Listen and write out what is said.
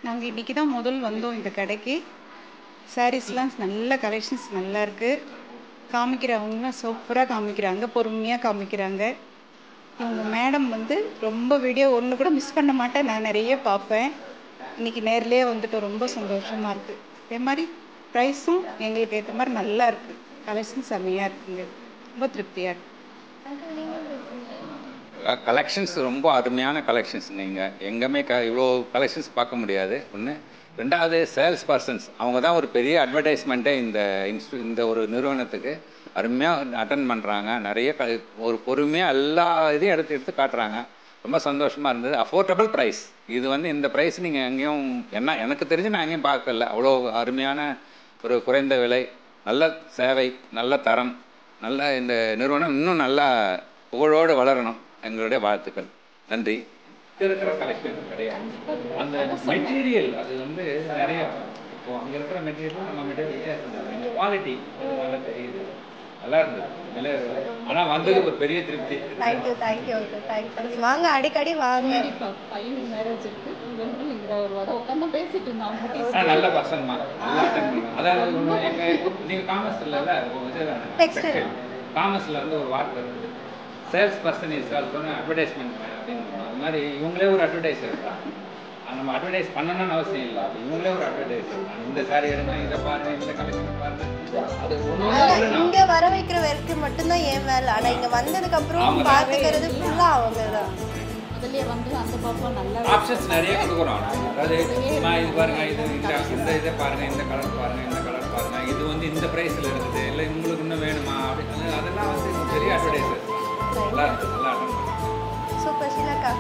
நாங்கள் இன்றைக்கி தான் முதல் வந்தோம் இந்த கடைக்கு. சாரீஸ்லாம் நல்ல கலெக்ஷன்ஸ் நல்லா இருக்குது. காமிக்கிறவங்களாம் சூப்பராக காமிக்கிறாங்க, பொறுமையாக காமிக்கிறாங்க. இவங்க மேடம் வந்து ரொம்ப வீடியோ ஒன்று கூட மிஸ் பண்ண மாட்டேன், நான் நிறைய பார்ப்பேன். இன்றைக்கி நேர்லேயே வந்துட்டு ரொம்ப சந்தோஷமாக இருக்குது. அதே மாதிரி ப்ரைஸும் எங்களுக்கு ஏற்ற மாதிரி நல்லா இருக்குது. கலெக்ஷன்ஸ் செம்மையாக இருக்குங்க, ரொம்ப திருப்தியாக இருக்குது. கலெக்ஷன்ஸ் ரொம்ப அருமையான கலெக்ஷன்ஸ். நீங்கள் எங்கேயுமே இவ்வளோ கலெக்ஷன்ஸ் பார்க்க முடியாது. ஒன்று. ரெண்டாவது, சேல்ஸ் பர்சன்ஸ் அவங்க தான் ஒரு பெரிய அட்வர்டைஸ்மெண்ட்டே இந்த ஒரு நிறுவனத்துக்கு. அருமையாக அட்டன் பண்ணுறாங்க. நிறைய ஒரு பொறுமையாக எல்லா இதையும் எடுத்து காட்டுறாங்க. ரொம்ப சந்தோஷமாக இருந்தது. Affordable price. இது இந்த ப்ரைஸ் நீங்கள் எங்கேயும் எனக்கு தெரிஞ்சு நான் எங்கேயும் பார்க்கல. அவ்வளோ அருமையான ஒரு குறைந்த விலை, நல்ல சேவை, நல்ல தரம், நல்ல இந்த நிறுவனம் இன்னும் நல்லா புகழோடு வளரணும். எங்களுடைய வாழ்த்துக்கள். நன்றி. இருக்கிற கலெக்ஷன் கிடையாது. அந்த மெட்டீரியல் அது நிறைய இப்போ அங்கே இருக்கிற மெட்டீரியல் நம்ம மெட்டீரியல் வித்தியாசம். குவாலிட்டி நல்லா தெரியுது, நல்லா இருந்தது. ஆனால் வந்தது ஒரு பெரிய திருப்தி. தேங்க்யூ. வாங்க, அடிக்கடி வாங்க. பையன் மேரேஜ் இருக்குது, உட்காந்து பேசிட்டு இருந்தாங்க. நல்ல பசங்கம்மா, நல்லா அட்டன் பண்ணுங்க. அதாவது நீங்கள் காமர்ஸில் டெக்ஸ்டைல் காமர்ஸில் ஒரு வார்த்தை இருக்குது, sales person is also advertisement அப்படின்னு. அது மாதிரி இவங்களே ஒரு அட்வர்டைஸர் தான். நம்ம அட்வர்டைஸ் பண்ணணும்னு அவசியம் இல்லை, இவங்களே ஒரு அட்வர்டைஸர். இந்த சாரி எடுங்க, இதை பாருங்க, இந்த கலெக்ஷன் பாருங்க. அது இங்க வர வைக்கிற வரைக்கும் மட்டும்தான் ஏன் வேலை. ஆனா இங்க வந்ததுக்கு அப்புறம் பாத்துக்கிறது ஃபுல்லா அவங்க தான். அதுலயே அந்த பாப்பா நல்லா ஆப்ஷன்ஸ் நிறைய கொடுக்குறோம். அதாவது இது பாருங்க, இந்த இதை பாருங்க, இந்த கலர் பாருங்க, இந்த கலர் பாருங்க, இது இந்த ப்ரைஸில் இருக்குது, இல்லை உங்களுக்கு இன்னும் வேணுமா அப்படின்னு. அதெல்லாம் பெரிய அட்வர்டைஸர். நல்லா இருக்கு, நல்லா அட்டன் பண்ணுங்க. சூப்பர் ஷீலாக்கா.